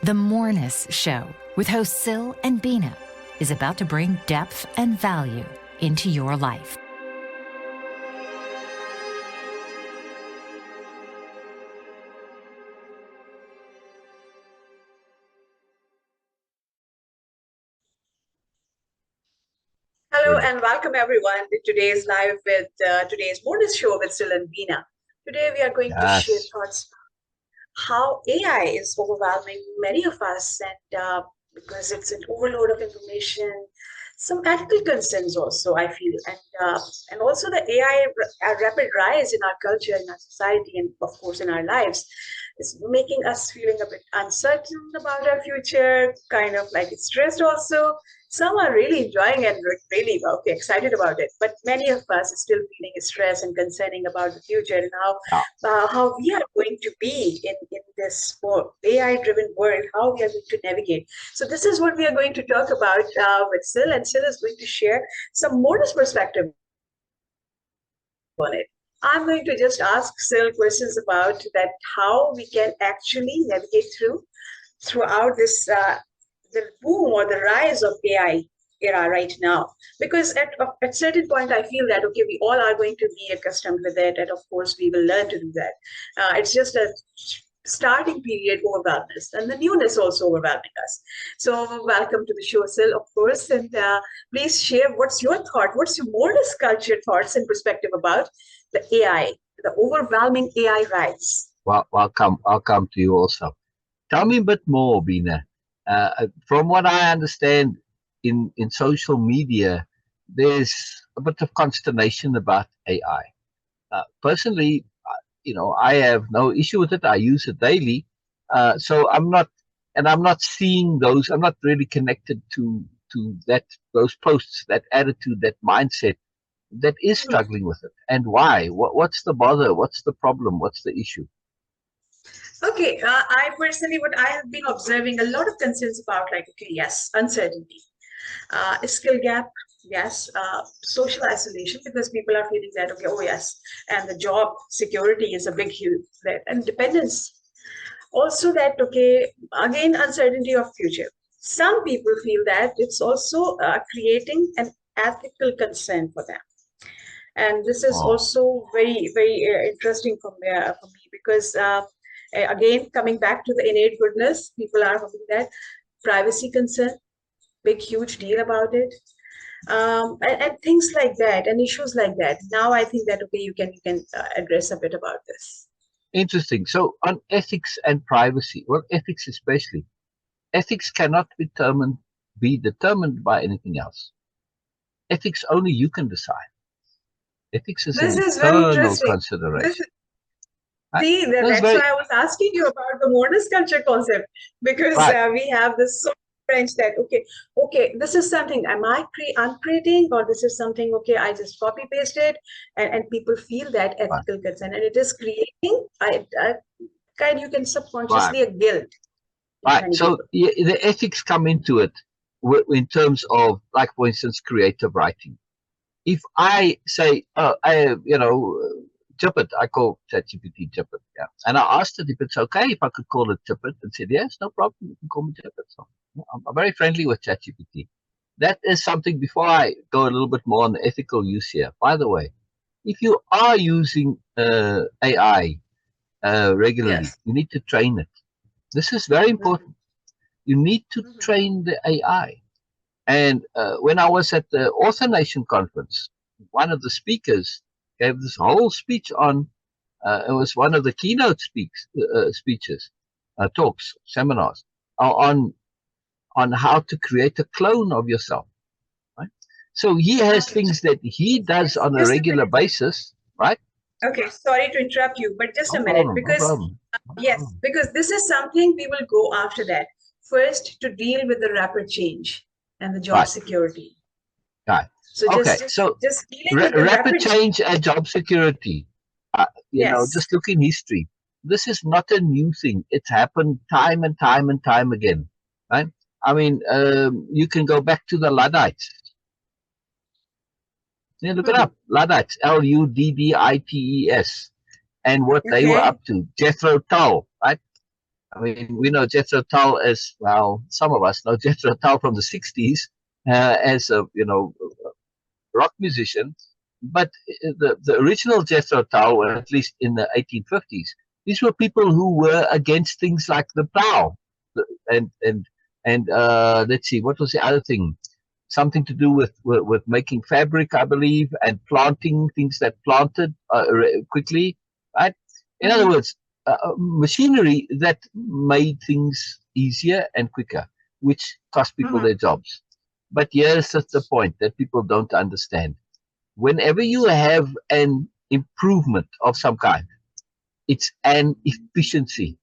The Moreness Show with hosts Sil and Bina is about to bring depth and value into your life. Hello and welcome everyone to today's live with today's bonus show with Sil and Bina. Today we are going to share thoughts about how AI is overwhelming many of us, and because it's an overload of information, some ethical concerns also I feel, and also the AI rapid rise in our culture, in our society, and of course in our lives is making us feeling a bit uncertain about our future, kind of like stressed also. Some are really enjoying and really okay, excited about it, but many of us are still feeling stress and concerning about the future and how we are going to be in this AI-driven world, how we are going to navigate. So this is what we are going to talk about with Sil, and Sil is going to share some modest perspective on it. I'm going to just ask Sil questions about that, how we can actually navigate throughout this the boom or the rise of AI era right now. Because at certain point, I feel that, okay, we all are going to be accustomed with it. And of course, we will learn to do that. It's just a starting period overwhelmed us, and the newness also overwhelming us. So welcome to the show, Sil, of course. And please share what's your thought, what's your Moreness-Culture thoughts and perspective about the AI, the overwhelming AI rise. Well, welcome to you also. Tell me a bit more, Bina. From what I understand in social media, there's a bit of consternation about AI. Personally, I have no issue with it. I use it daily. So I'm not seeing those. I'm not really connected to those posts, that attitude, that mindset that is struggling with it. And why? What's the bother? What's the problem? What's the issue? Okay, I personally, what I have been observing, a lot of concerns about, like, okay, yes, uncertainty, skill gap, yes, social isolation, because people are feeling that, okay, oh yes, and the job security is a big huge threat, and dependence. Also that, okay, again, uncertainty of future. Some people feel that it's also creating an ethical concern for them. And this is also very, very interesting for me because again, coming back to the innate goodness, people are hoping that privacy concern, big, huge deal about it. And things like that, and issues like that. Now I think that, okay, you can address a bit about this. Interesting. So on ethics and privacy, well, ethics especially, ethics cannot be determined by anything else. Ethics only you can decide. Ethics is an internal consideration. See, that's why I was asking you about the Moreness-Culture concept, because we have this so French that, okay, this is something, I'm creating, or this is something, okay, I just copy paste it, and people feel that ethical concern, and it is creating, you can subconsciously a guilt. Right, so the ethics come into it in terms of, like, for instance, creative writing. If I say, Tippet, I call ChatGPT Tippet, yeah. And I asked it if it's okay if I could call it Tippet, and said, yes, no problem, you can call me Tippet. So I'm very friendly with ChatGPT. That is something, before I go a little bit more on the ethical use here. By the way, if you are using AI regularly, you need to train it. This is very important. You need to train the AI. And when I was at the Author Nation conference, one of the speakers gave this whole speech on, it was one of the keynote speeches, talks, seminars, on how to create a clone of yourself. Right? So he has things that he does on a regular basis, right? Okay, sorry to interrupt you, but just a minute, because yes, because this is something we will go after that. First, to deal with the rapid change and the job security. Right. So just rapid change and job security. Just look in history. This is not a new thing. It's happened time and time and time again. Right? I mean, you can go back to the Luddites. Yeah, look it up. Luddites, Luddites, and what they were up to. Jethro Tull, right? I mean, we know Jethro Tull as, well, some of us know Jethro Tull from the 60s as a, rock musician. But the original Jethro Tull, or at least in the 1850s, these were people who were against things like the plow. And let's see, what was the other thing? Something to do with making fabric, I believe, and planting things that planted quickly, right? In other words, machinery that made things easier and quicker, which cost people their jobs. But here's just the point that people don't understand. Whenever you have an improvement of some kind, it's an efficiency.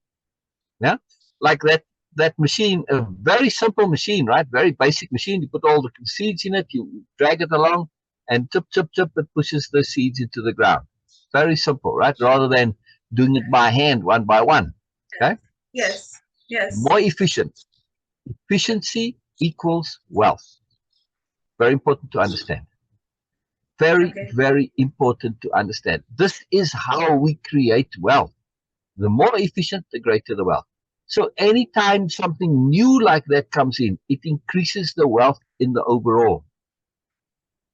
Yeah, like that machine, a very simple machine, right? Very basic machine. You put all the seeds in it, you drag it along, and tip, tip, tip, it pushes the seeds into the ground. Very simple, right? Rather than doing it by hand, one by one. Okay? Yes. More efficient. Efficiency equals wealth. Very important to understand. Very important to understand. This is how we create wealth. The more efficient, the greater the wealth. So anytime something new like that comes in, it increases the wealth in the overall.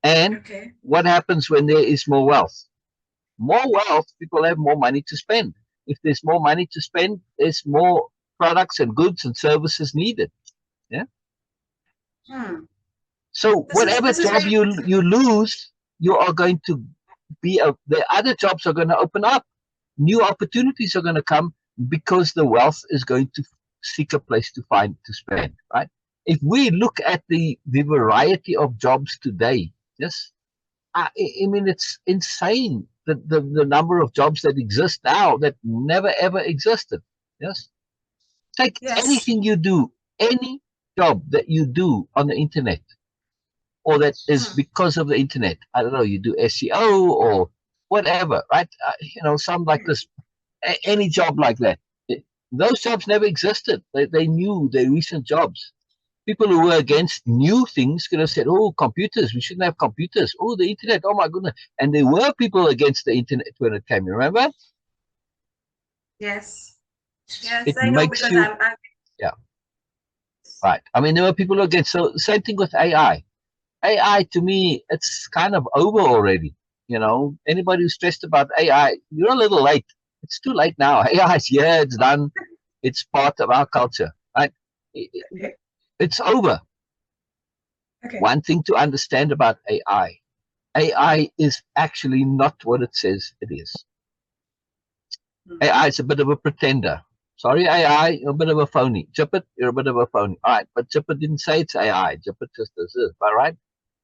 And what happens when there is more wealth? More wealth, people have more money to spend. If there's more money to spend, there's more products and goods and services needed. Yeah. So whatever job you lose, you are going to be the other jobs are going to open up. New opportunities are going to come because the wealth is going to seek a place to spend, right? If we look at the variety of jobs today, yes, I mean, it's insane the number of jobs that exist now that never ever existed. Yes, take anything you do, any job that you do on the internet, or that is because of the internet. I don't know, you do SEO or whatever, right? Some like this, any job like that. Those jobs never existed. They knew their recent jobs. People who were against new things could have said, oh, computers, we shouldn't have computers. Oh, the internet, oh my goodness. And there were people against the internet when it came, you remember? Yes, it makes you, yeah. Right. I mean, there were people against, so same thing with AI. AI, to me, it's kind of over already. Anybody who's stressed about AI, you're a little late. It's too late now. AI is here, it's done. It's part of our culture, right? It's over. One thing to understand about AI. AI is actually not what it says it is. AI is a bit of a pretender. Sorry, AI, you're a bit of a phony. Jippet, you're a bit of a phony. All right, but Jippet didn't say it's AI. Jippet just does this, all right?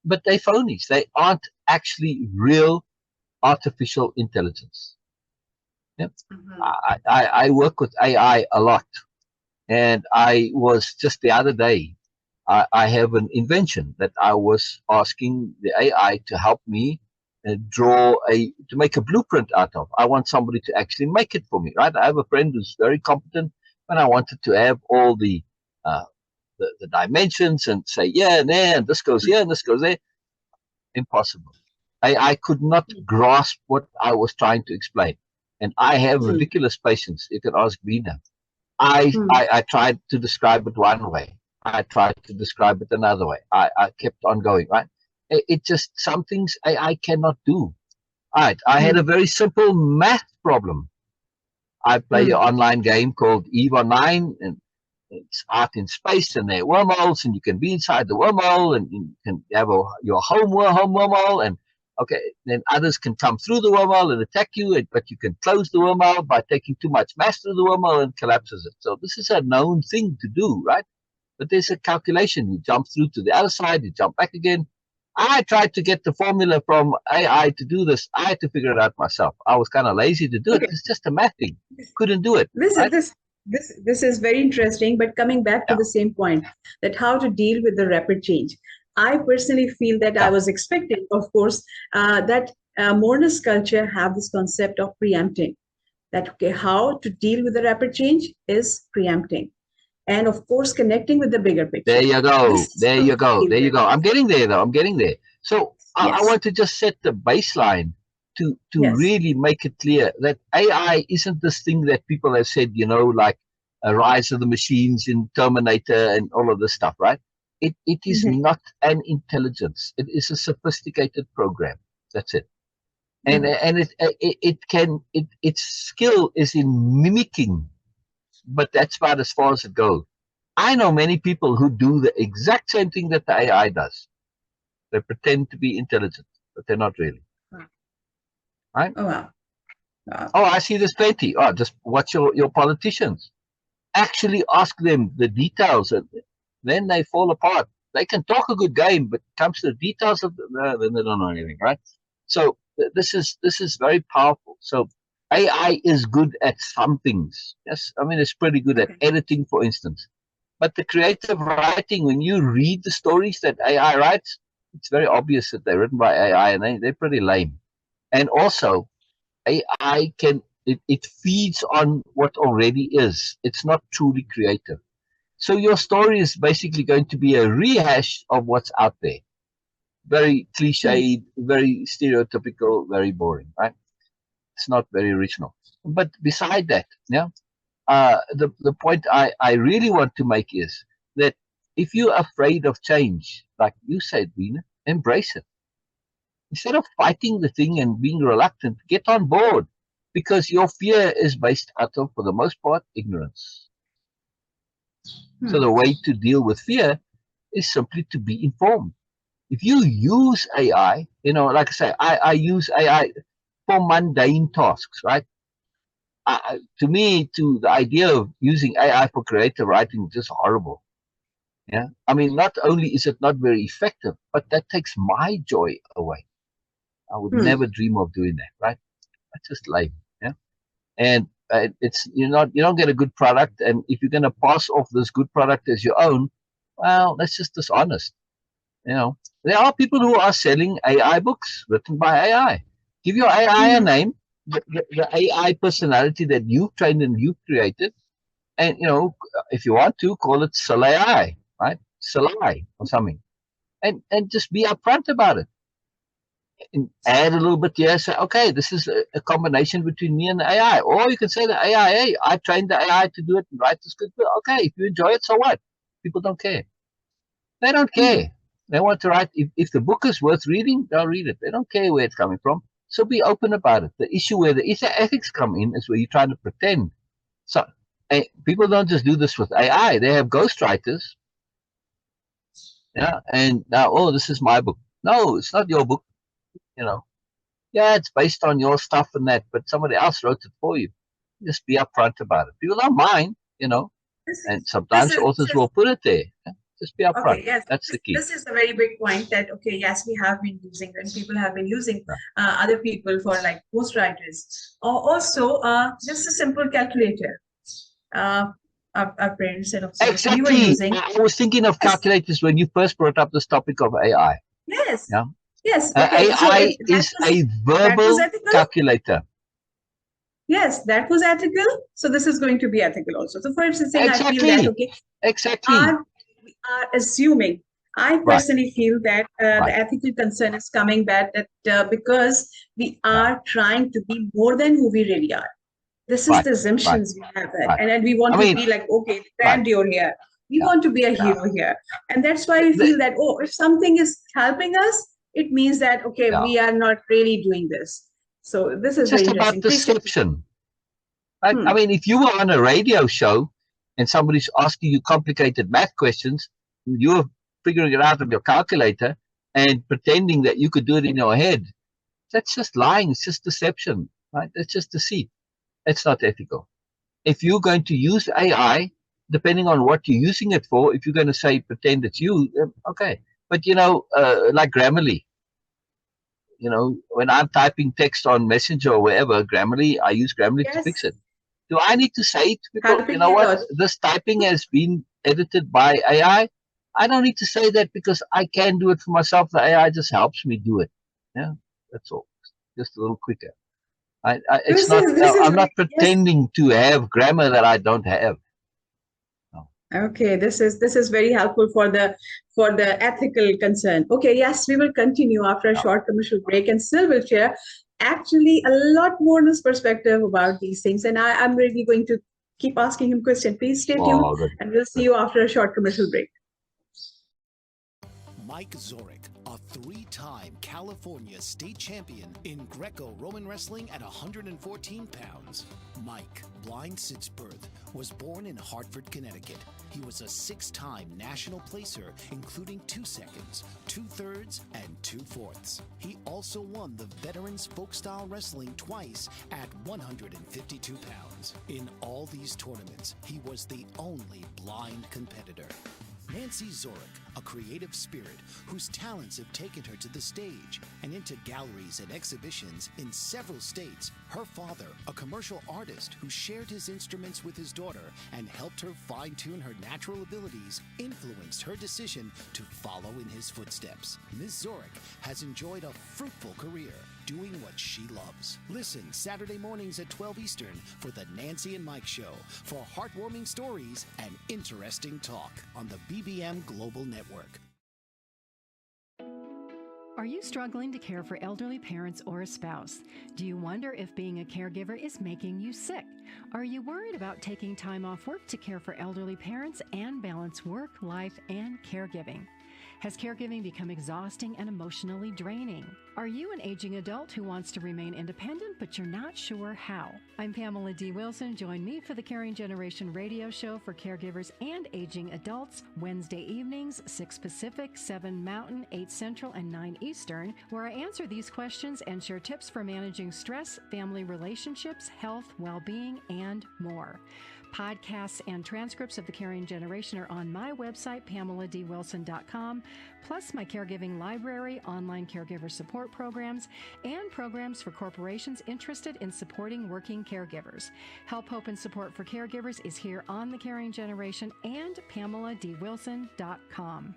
But they're phonies. They aren't actually real artificial intelligence. Yep. I work with AI a lot. And I was just the other day, I have an invention that I was asking the AI to help me to make a blueprint out of. I want somebody to actually make it for me, right? I have a friend who's very competent, and I wanted to have all the dimensions and say, yeah, and there, and this goes here, and this goes there. Impossible. I could not grasp what I was trying to explain. And I have ridiculous patience. You can ask Bina. I tried to describe it one way. I tried to describe it another way. I kept on going, right? It just, some things I cannot do. All right. I had a very simple math problem. I play an online game called EVE Online, and it's out in space, and there are wormholes, and you can be inside the wormhole, and you can have your home wormhole, and okay, then others can come through the wormhole and attack you, but you can close the wormhole by taking too much mass through the wormhole and collapses it. So this is a known thing to do, right? But there's a calculation. You jump through to the other side, you jump back again. I tried to get the formula from AI to do this. I had to figure it out myself. I was kind of lazy to do it. It's just a math thing. Couldn't do it. This is very interesting, but coming back to the same point, that how to deal with the rapid change. I personally feel that I was expecting, of course, that Moreness culture have this concept of preempting. That, okay, how to deal with the rapid change is preempting. And of course, connecting with the bigger picture. There you go. There you go. There you go. I'm getting there, though. I'm getting there. So I want to just set the baseline to really make it clear that AI isn't this thing that people have said, like a rise of the machines in Terminator and all of this stuff, right? It is not an intelligence. It is a sophisticated program. That's it. And its skill is in mimicking, but that's about as far as it goes. I know many people who do the exact same thing that the AI does. They pretend to be intelligent, but they're not really. Right? Oh, wow. Oh, I see there's plenty. Oh, just watch your politicians. Actually ask them the details, and then they fall apart. They can talk a good game, but it comes to the details of then they don't know anything, right? So this is very powerful. So AI is good at some things. Yes, I mean it's pretty good at editing, for instance. But the creative writing, when you read the stories that AI writes, it's very obvious that they're written by AI, and they're pretty lame. And also, AI it feeds on what already is. It's not truly creative. So your story is basically going to be a rehash of what's out there. Very cliched, very stereotypical, very boring, right? It's not very original. But beside that, the point I really want to make is that if you're afraid of change, like you said, Bina, embrace it. Instead of fighting the thing and being reluctant, get on board, because your fear is based out of, for the most part, ignorance. So the way to deal with fear is simply to be informed. If you use AI, like I say, I use AI for mundane tasks, right? To me, the idea of using AI for creative writing is just horrible. Yeah, I mean, not only is it not very effective, but that takes my joy away. I would never dream of doing that, right? That's just lame. Yeah, and it's you don't get a good product, and if you're going to pass off this good product as your own, well, that's just dishonest. There are people who are selling AI books written by AI. Give your AI a name, the AI personality that you've trained and you've created, and if you want to, call it AI, right? Salai or something, and just be upfront about it. And add a little bit here, say, okay, this is a combination between me and the AI. Or you can say the AI, hey, I trained the AI to do it and write this good. Okay, if you enjoy it, so what? People don't care. They don't care. They want to write. If the book is worth reading, they'll read it. They don't care where it's coming from. So be open about it. The issue where the ethics come in is where you're trying to pretend. So people don't just do this with AI. They have ghostwriters. Yeah, and now, oh, this is my book. No, it's not your book. Yeah, it's based on your stuff and that, but somebody else wrote it for you. Just be upfront about it. People don't mind, and sometimes authors will put it there. Just be upfront. Okay, yes, that's the key. This is a very big point that, okay, yes, we have been using, and people have been using other people for like ghostwriters. Also, just a simple calculator. Our parents said, exactly. We were using. I was thinking of calculators when you first brought up this topic of AI. Yes. Yeah. Yes. Okay. AI is a verbal calculator. Yes, that was ethical. So this is going to be ethical also. So for instance, I feel that, okay, exactly. We are assuming. I personally feel that the ethical concern is coming back that because we are trying to be more than who we really are. This is the assumptions we have, and then we want to be like, okay, grandeur here. We want to be a hero here, and that's why we feel that, oh, if something is helping us, it means that, okay, we are not really doing this. So this is just about deception. Right? I mean, if you were on a radio show and somebody's asking you complicated math questions, you're figuring it out on your calculator and pretending that you could do it in your head, that's just lying. It's just deception, right? That's just deceit. It's not ethical. If you're going to use AI, depending on what you're using it for, if you're going to say pretend it's you, okay. But like Grammarly, when I'm typing text on Messenger or wherever, Grammarly, I use Grammarly to fix it. Do I need to say to people, you know what, this typing has been edited by AI? I don't need to say that because I can do it for myself. The AI just helps me do it. Yeah, that's all. Just a little quicker. I'm not pretending to have grammar that I don't have. Okay, this is very helpful for the ethical concern. Okay, yes, we will continue after a short commercial break, and still will share actually a lot more in this perspective about these things. And I'm really going to keep asking him questions. Please stay tuned, Good. and we'll see you after a short commercial break. Mike Zorek, a three-time California state champion in Greco-Roman wrestling at 114 pounds. Mike, blind since birth, was born in Hartford, Connecticut. He was a six-time national placer, including 2 seconds, 2/3, and 2/4. He also won the Veterans Folk-Style Wrestling twice at 152 pounds. In all these tournaments, he was the only blind competitor. Nancy Zorek, a creative spirit whose talents have taken her to the stage and into galleries and exhibitions in several states. Her father, a commercial artist who shared his instruments with his daughter and helped her fine-tune her natural abilities, influenced her decision to follow in his footsteps. Ms. Zorek has enjoyed a fruitful career doing what she loves. Listen Saturday mornings at 12 Eastern for the Nancy and Mike Show for heartwarming stories and interesting talk on the BBM Global Network. Are you struggling to care for elderly parents or a spouse? Do you wonder if being a caregiver is making you sick? Are you worried about taking time off work to care for elderly parents and balance work, life, and caregiving? Has caregiving become exhausting and emotionally draining? Are you an aging adult who wants to remain independent, but you're not sure how? I'm Pamela D. Wilson. Join me for the Caring Generation radio show for caregivers and aging adults, Wednesday evenings, 6 Pacific, 7 Mountain, 8 Central, and 9 Eastern, where I answer these questions and share tips for managing stress, family relationships, health, well-being, and more. Podcasts and transcripts of The Caring Generation are on my website, PamelaDWilson.com, plus my caregiving library, online caregiver support programs, and programs for corporations interested in supporting working caregivers. Help, hope, and support for caregivers is here on The Caring Generation and PamelaDWilson.com.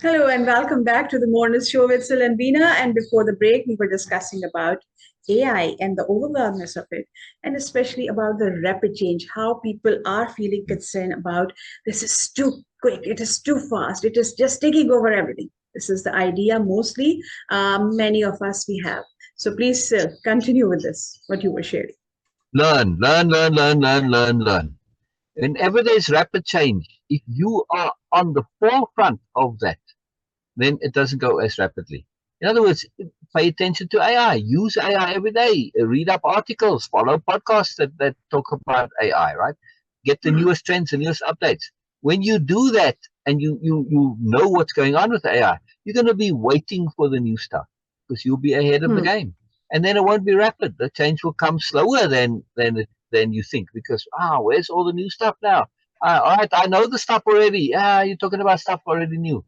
Hello and welcome back to the Moreness Show with Sil and Veena. And before the break, we were discussing about AI and the overwhelmness of it, and especially about the rapid change, how people are feeling concerned about this is too quick, it is too fast, it is just taking over everything. This is the idea mostly many of us we have. So please continue with this, what you were sharing. Learn. Whenever there's rapid change, if you are on the forefront of that, then it doesn't go as rapidly. In other words, pay attention to AI. Use AI every day. Read up articles. Follow podcasts that talk about AI, right? Get the newest trends and newest updates. When you do that and you know what's going on with AI, you're going to be waiting for the new stuff because you'll be ahead of the game. And then it won't be rapid. The change will come slower than you think because, where's all the new stuff now? All right, I know the stuff already. You're talking about stuff already new.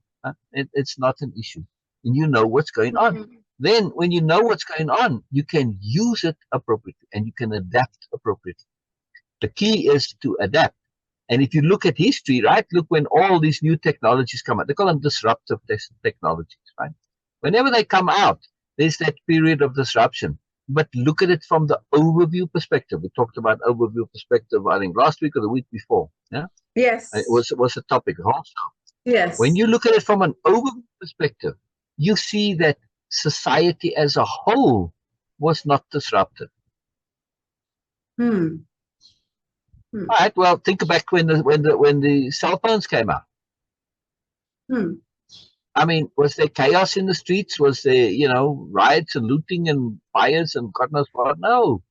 It's not an issue. And you know what's going on. Then when you know what's going on, you can use it appropriately and you can adapt appropriately. The key is to adapt. And if you look at history, right, look when all these new technologies come out, they call them disruptive technologies, right? Whenever they come out, there's that period of disruption. But look at it from the overview perspective. We talked about overview perspective, I think, last week or the week before. Yeah. Yes. It was a topic also. Yes. When you look at it from an overview perspective, you see that society as a whole was not disrupted. All right. Well, think back when the cell phones came out. I mean, was there chaos in the streets? Was there, riots and looting and fires and God knows what? No.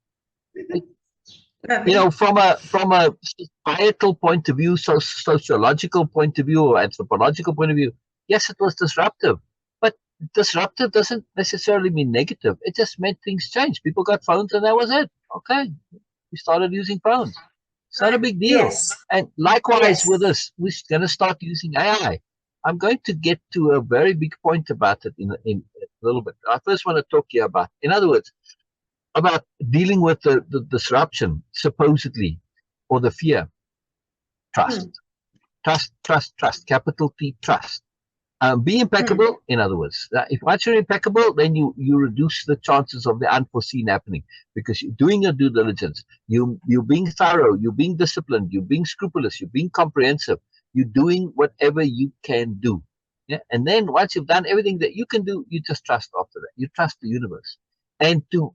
From a societal point of view, sociological point of view, or anthropological point of view, yes, it was disruptive. But disruptive doesn't necessarily mean negative. It just meant things changed. People got phones and that was it. Okay. We started using phones. It's not a big deal. Yes. And likewise with us, we're going to start using AI. I'm going to get to a very big point about it in a little bit. I first want to talk here about, in other words, about dealing with the disruption, supposedly, or the fear. Trust. Trust. Capital T, trust. Be impeccable, in other words. If once you're impeccable, then you reduce the chances of the unforeseen happening because you're doing your due diligence. You're being thorough. You're being disciplined. You're being scrupulous. You're being comprehensive. You're doing whatever you can do. Yeah? And then once you've done everything that you can do, you just trust after that. You trust the universe. and to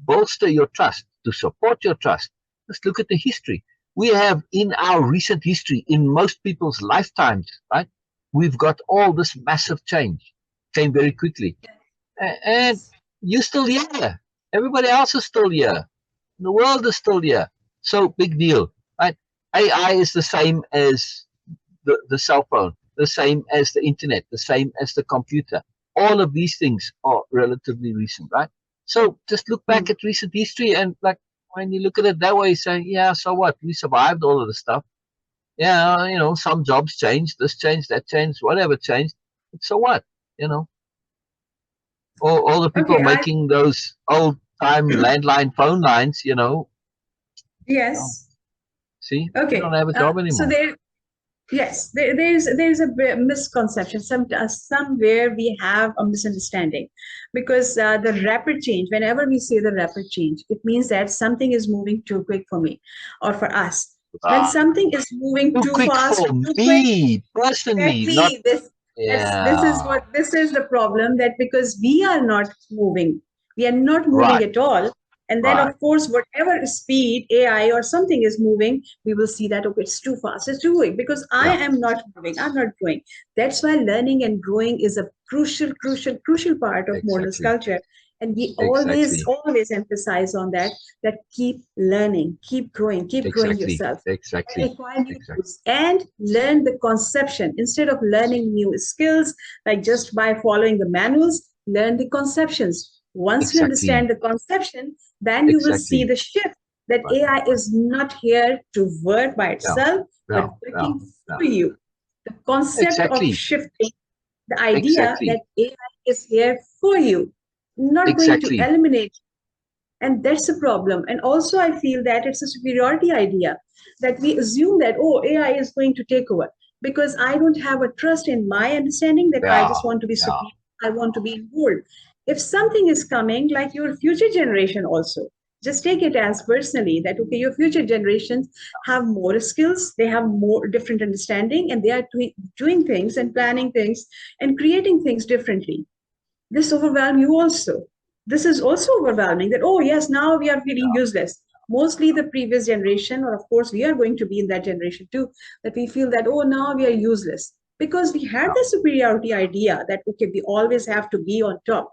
bolster your trust, to support your trust. Let's look at the history. We have in our recent history, in most people's lifetimes, right? We've got all this massive change, came very quickly. And you're still here. Everybody else is still here. The world is still here. So big deal, right? AI is the same as the cell phone, the same as the internet, the same as the computer. All of these things are relatively recent, right? So just look back at recent history, and like when you look at it that way, you say, yeah, so what? We survived all of the stuff. Yeah, you know, some jobs changed, this changed, that changed, whatever changed. But so what? You know, all the people making those old time landline phone lines, you know. Yes. See, they don't have a job anymore. So there's a misconception. Somewhere we have a misunderstanding, because the rapid change. Whenever we say the rapid change, it means that something is moving too quick for me, or for us. When something is moving too quick fast, for me personally, not. This is the problem, that because we are not moving at all. And then, of course, whatever speed AI or something is moving, we will see that, okay, it's too fast, it's too quick, because I am not moving, I'm not growing. That's why learning and growing is a crucial part of Moreness culture. And we always emphasize on that keep learning, keep growing yourself. And acquire new tools and learn the conception. Instead of learning new skills, like just by following the manuals, learn the conceptions. Once you understand the conception, then you will see the shift, that AI is not here to work by itself, but working for you. The concept of shifting, the idea that AI is here for you, not going to eliminate you. And that's a problem. And also I feel that it's a superiority idea, that we assume that, oh, AI is going to take over, because I don't have a trust in my understanding, that I just want to be superior, I want to be involved. If something is coming, like your future generation also, just take it as personally that, okay, your future generations have more skills, they have more different understanding, and they are doing things and planning things and creating things differently. This overwhelms you also. This is also overwhelming, that, oh yes, now we are feeling useless. Mostly the previous generation, or of course we are going to be in that generation too, that we feel that, oh, now we are useless, because we had the superiority idea that, okay, we always have to be on top.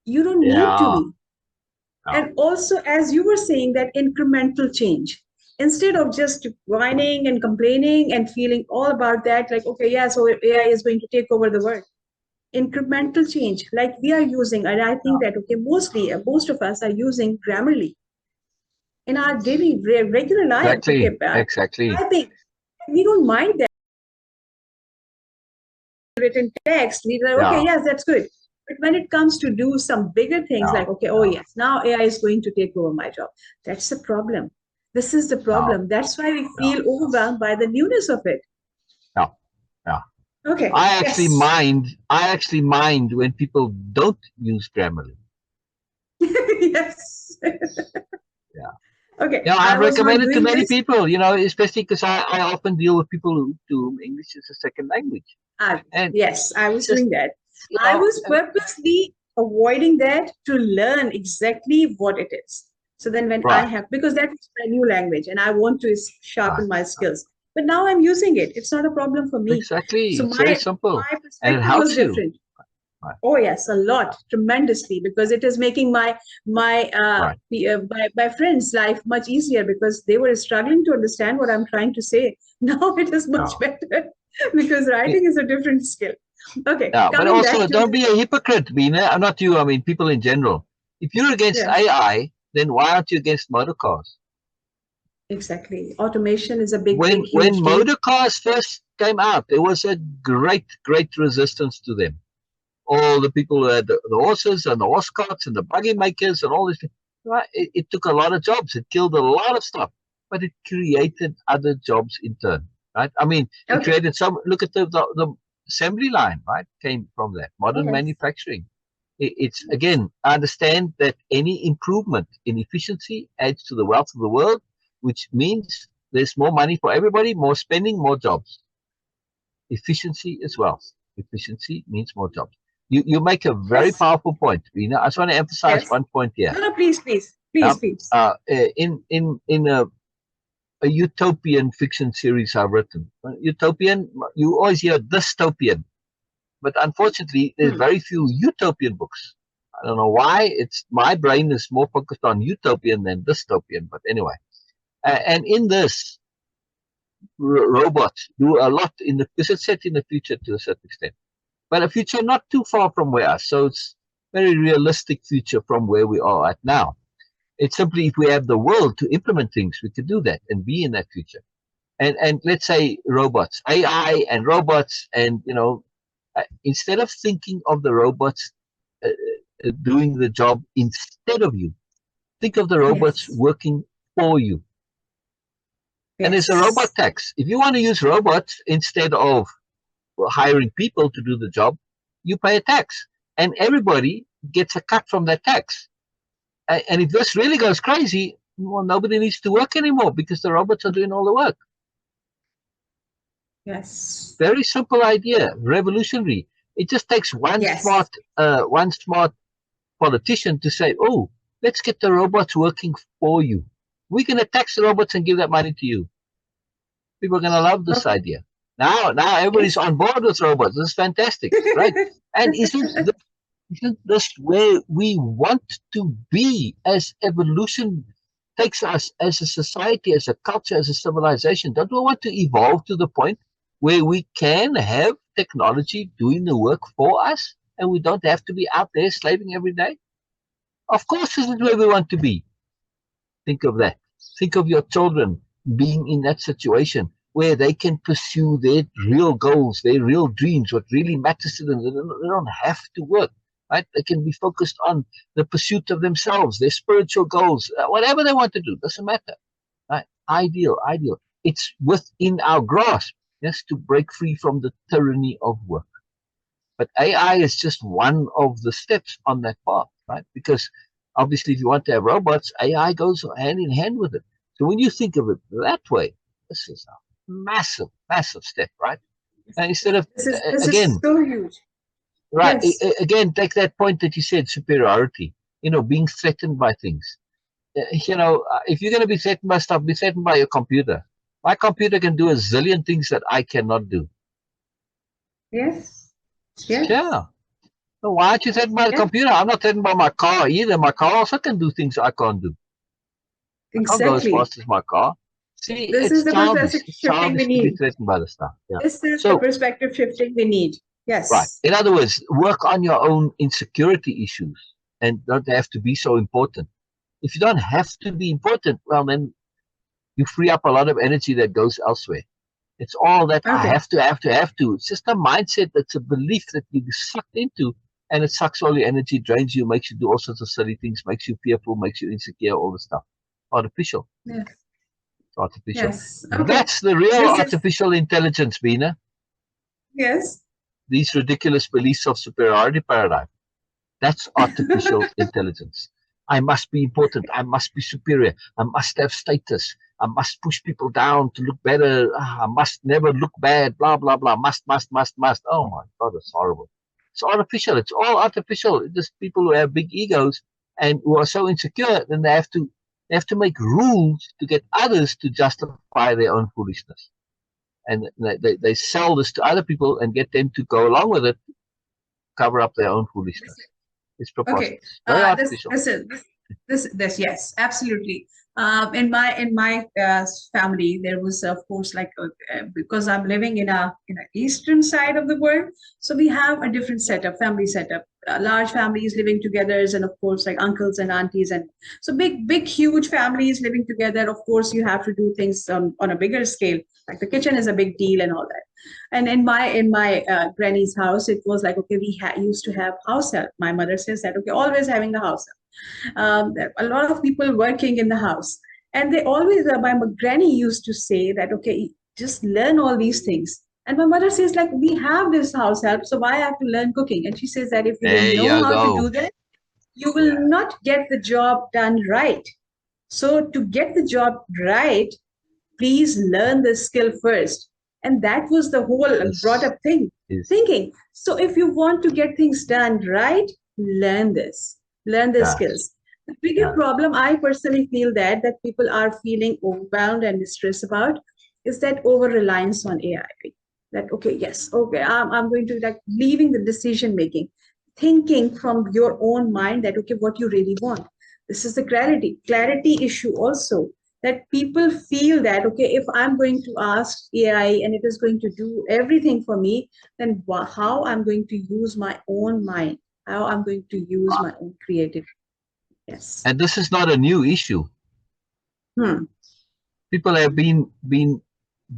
You don't need to be. And also, as you were saying, that incremental change, instead of just whining and complaining and feeling all about that, like, okay, yeah, so AI is going to take over the world. Incremental change, like we are using, and I think that, okay, most of us are using Grammarly in our daily regular life. Exactly. I think we don't mind that written text. We like, okay, yes, that's good. But when it comes to do some bigger things, like, okay, oh yes, now AI is going to take over my job. That's the problem. This is the problem. That's why we feel overwhelmed by the newness of it. Okay. I actually mind when people don't use Grammarly. Yes. Okay. Yeah, I recommend it to many people, you know, especially because I often deal with people who do English as a second language. Yes, I was doing that. I was purposely avoiding that to learn exactly what it is. So then when I have, because that's my new language and I want to sharpen my skills. But now I'm using it. It's not a problem for me. Exactly. So it's very simple. My perspective was different. Oh yes, a lot, tremendously, because it is making my friends' life much easier, because they were struggling to understand what I'm trying to say. Now it is much better, because writing is a different skill. Okay. Yeah, but also don't be a hypocrite, Bina. Not you, I mean people in general. If you're against AI, then why aren't you against motor cars? Exactly. Automation is a big, when motor cars first came out, there was a great resistance to them. All the people who had the horses and the horse carts and the buggy makers and all this. Right? It took a lot of jobs. It killed a lot of stuff, but it created other jobs in turn. Right? I mean, it created some. Look at the assembly line. Right? Came from that modern manufacturing. It's again. I understand that any improvement in efficiency adds to the wealth of the world, which means there's more money for everybody, more spending, more jobs. Efficiency is wealth. Efficiency means more jobs. You make a very powerful point, Veena. I just want to emphasize one point here. No, please. In a utopian fiction series I've written. Utopian, you always hear dystopian, but unfortunately, there's very few utopian books. I don't know why. It's my brain is more focused on utopian than dystopian, but anyway. And in this, robots do a lot because it's set in the future to a certain extent, but a future not too far from where us. So it's very realistic future from where we are at now. It's simply if we have the will to implement things, we could do that and be in that future. And let's say robots, AI and robots, and instead of thinking of the robots doing the job instead of you, think of the robots working for you. And there's a robot tax. If you want to use robots instead of hiring people to do the job, you pay a tax, and everybody gets a cut from that tax. And if this really goes crazy, well, nobody needs to work anymore because the robots are doing all the work. Yes. Very simple idea, revolutionary. It just takes one smart politician to say, "Oh, let's get the robots working for you. We're going to tax the robots and give that money to you." People are going to love this idea. Now everybody's on board with robots. This is fantastic, right? And isn't this where we want to be as evolution takes us as a society, as a culture, as a civilization? Don't we want to evolve to the point where we can have technology doing the work for us and we don't have to be out there slaving every day? Of course, this is where we want to be. Think of that. Think of your children being in that situation where they can pursue their real goals, their real dreams, what really matters to them. They don't have to work. Right? They can be focused on the pursuit of themselves, their spiritual goals, whatever they want to do, doesn't matter. Right? Ideal. It's within our grasp, yes, to break free from the tyranny of work. But AI is just one of the steps on that path, right? Because obviously, if you want to have robots, AI goes hand in hand with it. So when you think of it that way, this is a massive step, right? And instead of this is so huge. Right. Yes. Again, take that point that you said, superiority, being threatened by things. If you're going to be threatened by stuff, be threatened by your computer. My computer can do a zillion things that I cannot do. Yes. Yeah. So why aren't you threatened by the computer? I'm not threatened by my car either. My car also can do things I can't do. Exactly. I can't go as fast as my car. See, this is the perspective shifting we need. To be threatened by the stuff. Yeah. This is the perspective shifting we need. Yes. Right. In other words, work on your own insecurity issues and don't have to be so important. If you don't have to be important, well, then you free up a lot of energy that goes elsewhere. It's all that I have to. It's just a mindset that's a belief that you get sucked into, and it sucks all your energy, drains you, makes you do all sorts of silly things, makes you fearful, makes you insecure, all the stuff. Artificial. Yes. It's artificial. Yes. That's the real artificial intelligence, Veena. Yes. These ridiculous beliefs of superiority paradigm. That's artificial intelligence. I must be important. I must be superior. I must have status. I must push people down to look better. I must never look bad. Blah, blah, blah. Must. Oh my God, it's horrible. It's artificial. It's all artificial. It's just people who have big egos and who are so insecure, then they have to make rules to get others to justify their own foolishness. And they sell this to other people and get them to go along with it, cover up their own foolishness. It's preposterous. Very artificial. This, yes, absolutely. In my family, there was, of course, because I'm living in a eastern side of the world, so we have a different setup, family setup. Large families living together, and of course, like uncles and aunties, and so big, huge families living together. Of course, you have to do things on a bigger scale. Like the kitchen is a big deal and all that. And in my granny's house, it was like, okay, we used to have house help. My mother says that, okay, always having the house help. A lot of people working in the house, and they always, my granny used to say that, okay, just learn all these things. And my mother says, like, we have this house help, so why I have to learn cooking? And she says that if you don't know how to do that, you will not get the job done right. So to get the job right, please learn the skill first. And that was the whole brought up thinking. So if you want to get things done right, learn this, learn the skills. The bigger problem I personally feel that people are feeling overwhelmed and distressed about is that over-reliance on AI. That, okay, yes, okay, I'm going to like leaving the decision making, thinking from your own mind that, okay, what you really want. This is the clarity issue also, that people feel that, okay, if I'm going to ask AI and it is going to do everything for me, then how I'm going to use my own mind, how I'm going to use my own creativity. Yes. And this is not a new issue. People have been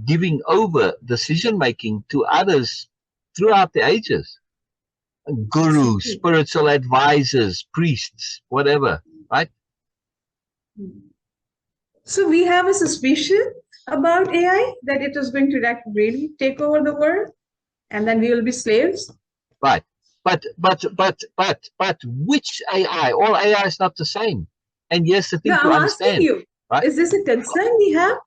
giving over decision making to others throughout the ages. Gurus, spiritual advisors, priests, whatever, right? So we have a suspicion about AI that it is going to like really take over the world, and then we will be slaves. Right. But which AI? All AI is not the same. And yes, the thing to understand. You, right? Is this a concern we have?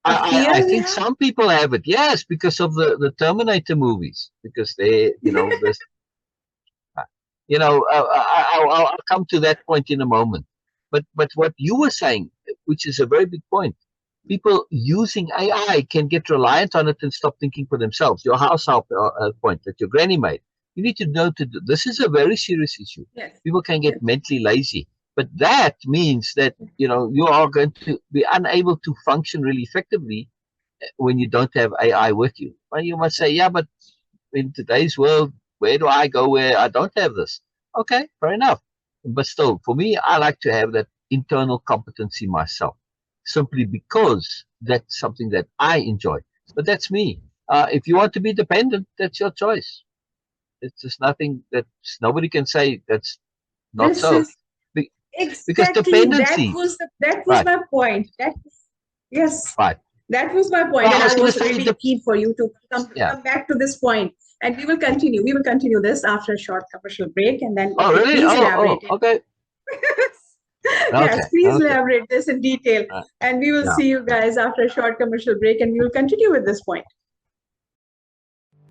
I think some people have it, yes, because of the Terminator movies, because they, this, I'll come to that point in a moment. But what you were saying, which is a very big point, people using AI can get reliant on it and stop thinking for themselves. Your house help point that your granny made. You need to know this is a very serious issue. Yes. People can get mentally lazy. But that means that, you are going to be unable to function really effectively when you don't have AI with you. Well, you must say, yeah, but in today's world, where do I go where I don't have this? Okay, fair enough. But still, for me, I like to have that internal competency myself, simply because that's something that I enjoy. But that's me. If you want to be dependent, that's your choice. It's just nothing that nobody can say that's not so. Exactly. Because dependency. That was my point. Yes. Right. That was my point. Well, and I was really keen for you to come back to this point. And we will continue. We will continue this after a short commercial break. And then really? Please elaborate. Okay. Yes, please elaborate this in detail. And we will see you guys after a short commercial break, and we will continue with this point.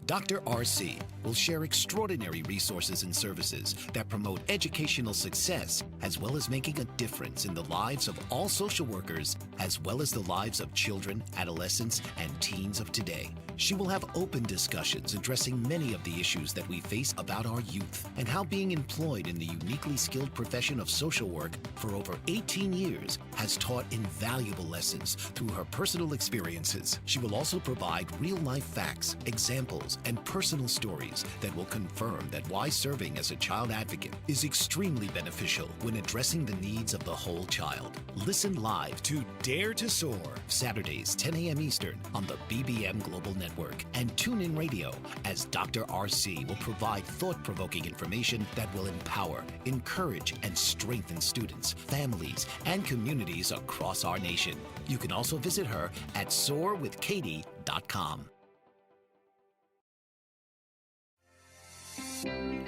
Dr. RC will share extraordinary resources and services that promote educational success, as well as making a difference in the lives of all social workers, as well as the lives of children, adolescents, and teens of today. She will have open discussions addressing many of the issues that we face about our youth and how being employed in the uniquely skilled profession of social work for over 18 years has taught invaluable lessons through her personal experiences. She will also provide real-life facts, examples, and personal stories that will confirm that why serving as a child advocate is extremely beneficial when addressing the needs of the whole child. Listen live to Dare to Soar, Saturdays, 10 a.m. Eastern on the BBM Global Network, and tune in radio as Dr. RC will provide thought-provoking information that will empower, encourage, and strengthen students, families, and communities across our nation. You can also visit her at soarwithkatie.com.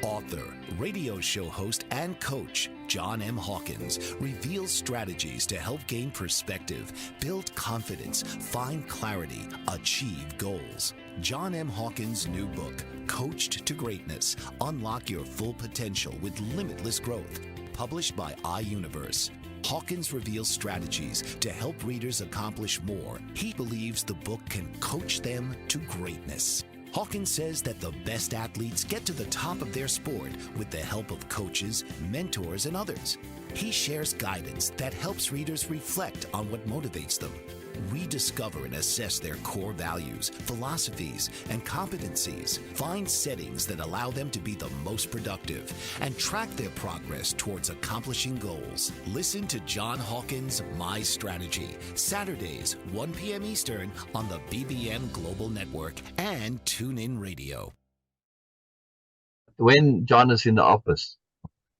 Author, radio show host, and coach John M. Hawkins reveals strategies to help gain perspective, build confidence, find clarity, achieve goals. John M. Hawkins' new book, Coached to Greatness, Unlock Your Full Potential with Limitless Growth, published by iUniverse. Hawkins reveals strategies to help readers accomplish more. He believes the book can coach them to greatness. Hawkins says that the best athletes get to the top of their sport with the help of coaches, mentors, and others. He shares guidance that helps readers reflect on what motivates them, rediscover and assess their core values, philosophies, and competencies, find settings that allow them to be the most productive, and track their progress towards accomplishing goals. Listen to John Hawkins' My Strategy, Saturdays, 1 p.m. Eastern on the BBM Global Network and TuneIn Radio. When John is in the office.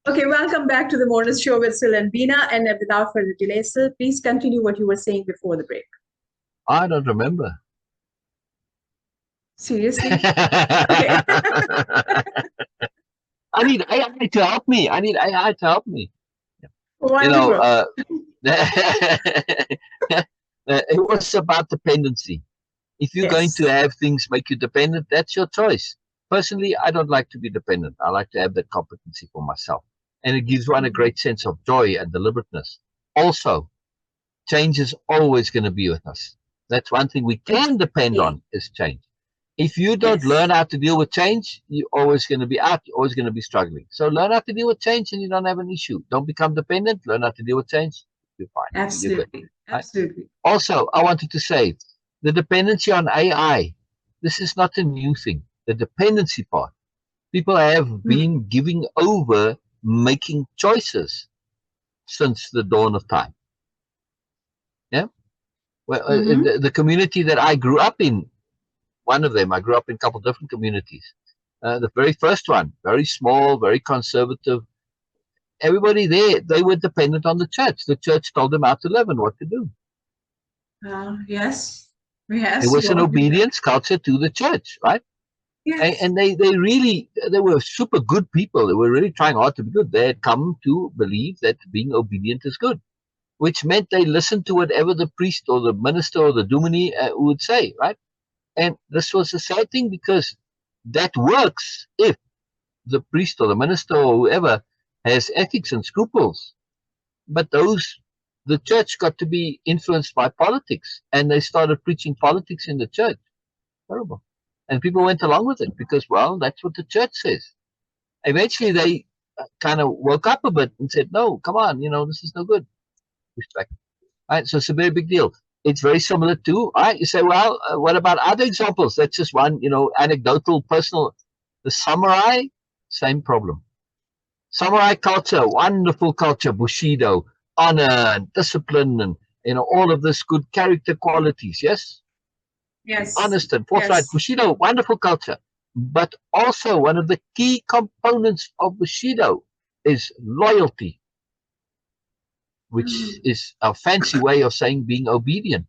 Okay, welcome back to the Moreness Show with Sil and Bina. And without further delay, Sil, please continue what you were saying before the break. I don't remember. Seriously? Okay. I need AI to help me. Wonderful. It was about dependency. If you're going to have things make you dependent, that's your choice. Personally, I don't like to be dependent. I like to have that competency for myself. And it gives one a great sense of joy and deliberateness. Also, change is always going to be with us. That's one thing we can depend on, is change. If you don't learn how to deal with change, you're always going to be out. You're always going to be struggling. So learn how to deal with change and you don't have an issue. Don't become dependent. Learn how to deal with change. You're fine. Absolutely. You're good, absolutely. Right? Also, I wanted to say, the dependency on AI, this is not a new thing. The dependency part. People have been giving over making choices since the dawn of time. Yeah? Well, the community that I grew up in, one of them, I grew up in a couple of different communities. The very first one, very small, very conservative. Everybody there, they were dependent on the church. The church told them how to live and what to do. Yes. It was an obedience culture to the church, right? Yes. And they were super good people. They were really trying hard to be good. They had come to believe that being obedient is good, which meant they listened to whatever the priest or the minister or the dominie would say, right? And this was a sad thing, because that works if the priest or the minister or whoever has ethics and scruples. But the church got to be influenced by politics, and they started preaching politics in the church. Terrible. And people went along with it because, well, that's what the church says. Eventually, they kind of woke up a bit and said, no, come on, this is no good. Respect. Right? So it's a very big deal. It's very similar to, you say, well, what about other examples? That's just one, anecdotal, personal. The samurai, same problem. Samurai culture, wonderful culture, Bushido, honor and discipline and, all of this good character qualities, yes? Yes. Honest and forthright. Yes. Bushido, wonderful culture. But also one of the key components of Bushido is loyalty, which is a fancy way of saying being obedient.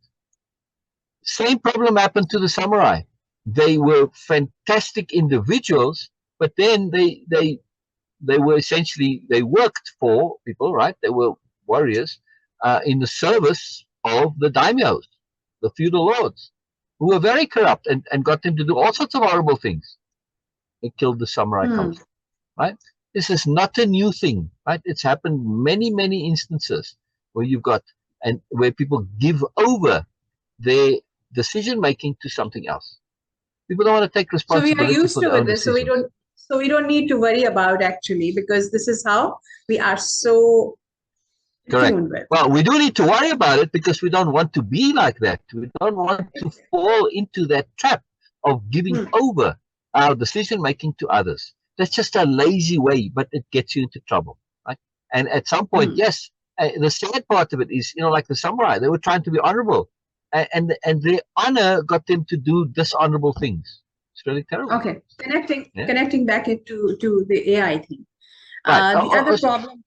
Same problem happened to the samurai. They were fantastic individuals, but then they were essentially, they worked for people, right? They were warriors in the service of the daimyos, the feudal lords, who were very corrupt and got them to do all sorts of horrible things. It killed the samurai culture, right? This is not a new thing, right? It's happened many, many instances where you've got, and where people give over their decision making to something else. People don't want to take responsibility. So we are used to it, so we don't need to worry about, actually, because this is how we are so tuned with. Well, we do need to worry about it because we don't want to be like that. We don't want to fall into that trap of giving over our decision making to others. That's just a lazy way, but it gets you into trouble, right? And at some point, yes, the sad part of it is, like the samurai, they were trying to be honorable, and their honor got them to do dishonorable things. It's really terrible. Okay, connecting back into the AI thing. Right. The other problem.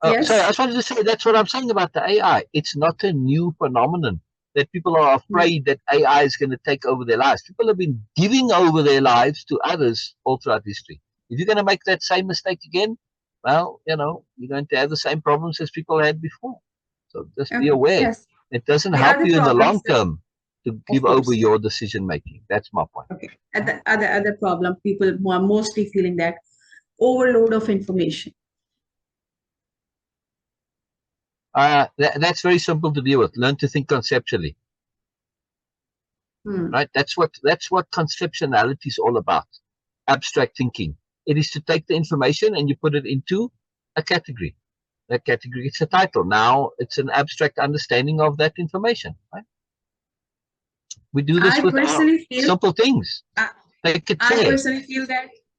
Yes. Sorry, I just wanted to say that's what I'm saying about the AI. It's not a new phenomenon that people are afraid that AI is going to take over their lives. People have been giving over their lives to others all throughout history. If you're going to make that same mistake again, well, you're going to have the same problems as people had before. So just be aware. Yes. It doesn't help you in the long term to give over your decision making. That's my point. Okay. And the other problem, people are mostly feeling that overload of information. That's very simple to deal with. Learn to think conceptually. Right? That's what conceptuality is all about. Abstract thinking. It is to take the information and you put it into a category. That category gets a title. Now it's an abstract understanding of that information. Right? We do this with simple things. Take a chair.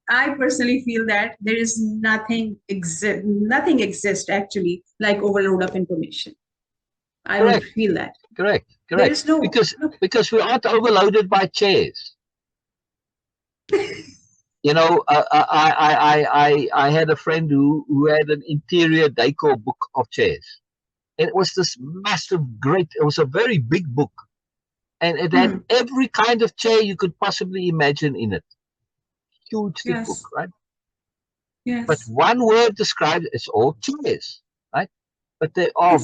I personally feel that there is nothing exists actually like overload of information. I would feel that. Correct. There is no, because we aren't overloaded by chairs. I had a friend who had an interior decor book of chairs. And it was this massive, it was a very big book. And it had every kind of chair you could possibly imagine in it. Huge thick book, right? Yes. But one word describes it's all chairs, right? But they are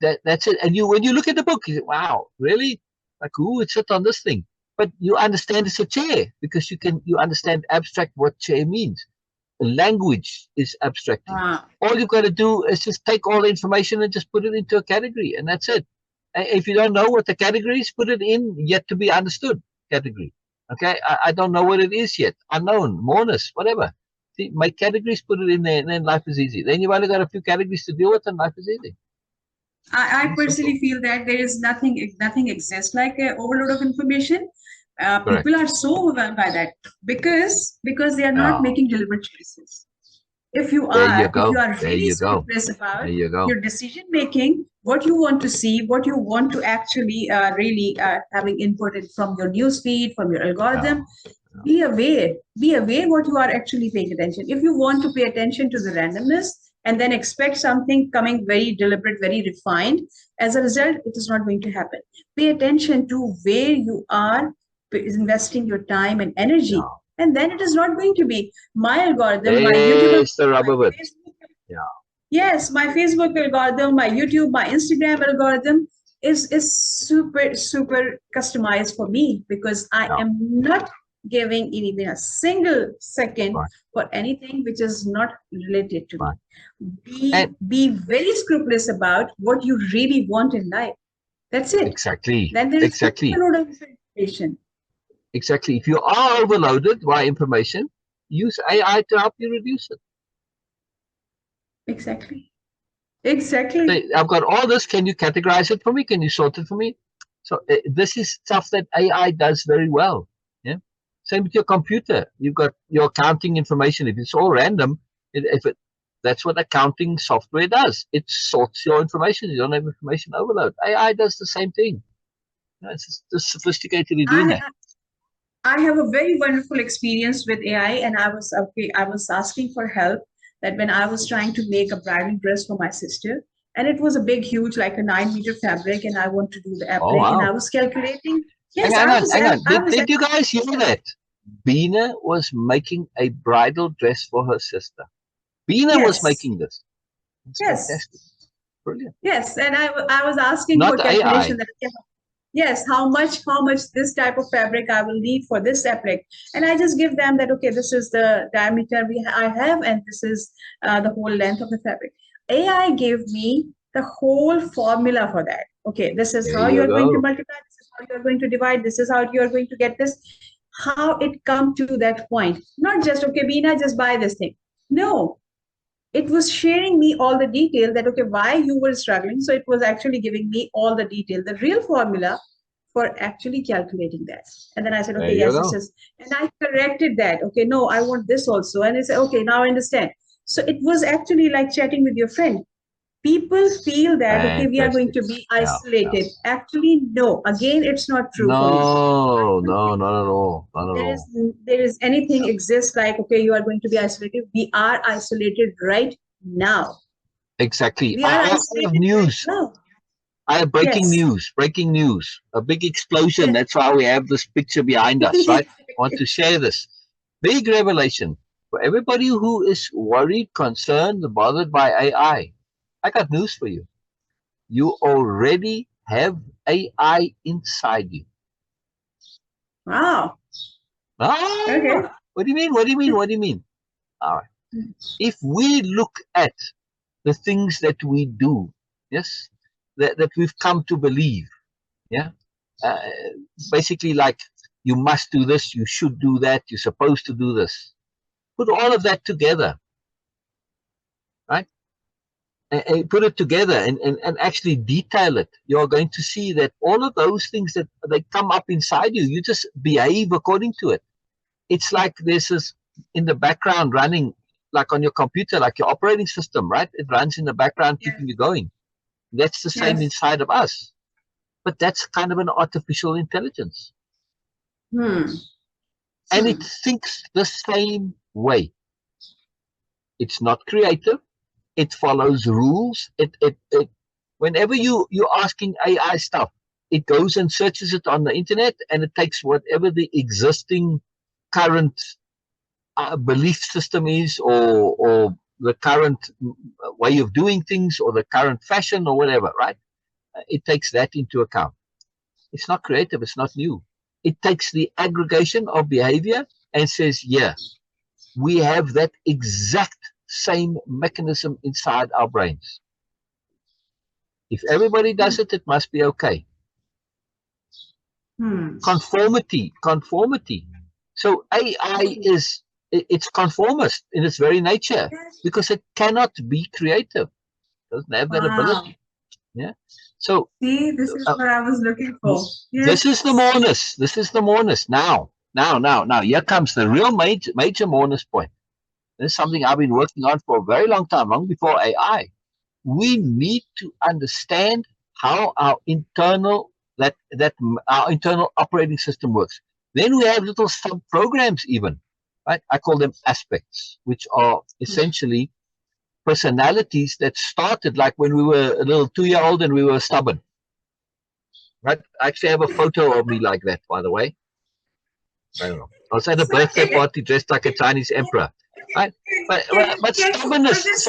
that's it. And when you look at the book, you say, wow, really? Like, who would sit on this thing? But you understand it's a chair because you understand abstract what chair means. Language is abstracting. All you've got to do is just take all the information and just put it into a category, and that's it. If you don't know what the category is, put it in yet to be understood category. Okay, I don't know what it is yet. Unknown, moreness, whatever. See, make categories, put it in there, and then life is easy. Then you've only got a few categories to deal with, and life is easy. I personally feel that there is nothing exists like an overload of information. People are so overwhelmed by that because they are not making deliberate choices. If you are really scrupulous about your decision making, what you want to see, what you want to actually really having input from your news feed, from your algorithm, be aware what you are actually paying attention. If you want to pay attention to the randomness and then expect something coming very deliberate, very refined, as a result, it is not going to happen. Pay attention to where you are investing your time and energy. And then it is not going to be my algorithm, my YouTube, yes, my Facebook algorithm, my YouTube, my Instagram algorithm is super customized for me because I am not giving even a single second for anything which is not related to me. Be very scrupulous about what you really want in life. That's it. Exactly. Then there is a load of information. Exactly. If you are overloaded by information, use AI to help you reduce it. Exactly. Exactly. I've got all this. Can you categorize it for me? Can you sort it for me? So this is stuff that AI does very well. Yeah. Same with your computer. You've got your accounting information. If it's all random, that's what accounting software does. It sorts your information. You don't have information overload. AI does the same thing. It's just sophisticatedly doing that. I have a very wonderful experience with AI, and I was asking for help that when I was trying to make a bridal dress for my sister, and it was a big, huge, like a 9-meter fabric, and I want to do the applique, and I was calculating. Yes, hang on. Did you guys hear that? Bina was making a bridal dress for her sister. Bina was making this. It's fantastic. Brilliant. Yes, and I was asking for calculation that. Yes, how much this type of fabric I will need for this applique, and I just give them that. Okay, this is the diameter I have, and this is the whole length of the fabric. AI gave me the whole formula for that. Okay, this is how you are going to multiply. This is how you are going to divide. This is how you are going to get this. How it come to that point? Not just okay, Bina, just buy this thing. No. It was sharing me all the detail that, okay, why you were struggling. So it was actually giving me all the detail, the real formula for actually calculating that. And then I said, okay, yes, this is, and I corrected that. Okay, no, I want this also. And I said, okay, now I understand. So it was actually like chatting with your friend. People feel that, okay, we are going to be isolated. Actually, no. Again, it's not true for me. No, not at all. There is anything exists like, okay, you are going to be isolated. We are isolated right now. Exactly. We are isolated have news. Right now. I have breaking news. A big explosion. That's why we have this picture behind us, right? I want to share this. Big revelation. For everybody who is worried, concerned, bothered by AI, I got news for you. You already have AI inside you. Wow. Okay. What do you mean? What do you mean? All right. If we look at the things that we do, yes, that we've come to believe, yeah, basically like you must do this, you should do that, you're supposed to do this. Put all of that together, right? And put it together and actually detail it. You're going to see that all of those things that they come up inside you, you just behave according to it. It's like this is in the background running, like on your computer, like your operating system, right? It runs in the background, keeping you going. That's the same inside of us. But that's kind of an artificial intelligence. And it thinks the same way. It's not creative. It follows rules. Whenever you're asking AI stuff, it goes and searches it on the internet, and it takes whatever the existing current belief system is, or the current way of doing things, or the current fashion, or whatever, right? It takes that into account. It's not creative. It's not new. It takes the aggregation of behavior and says, yeah, we have that exact same mechanism inside our brains. If everybody does it, it must be okay. Conformity. So AI it's conformist in its very nature because it cannot be creative. It doesn't have that ability. Yeah. So see, this is what I was looking for. Yes. This is the Moreness. This is the Moreness. Now. Here comes the real major Moreness point. This is something I've been working on for a very long time, long before AI. We need to understand how our internal operating system works. Then we have little sub-programs even, right? I call them aspects, which are essentially personalities that started like when we were a little 2-year-old and we were stubborn. Right? I actually have a photo of me like that, by the way. I don't know. I was at a birthday party dressed like a Chinese emperor. Right? But stubbornness.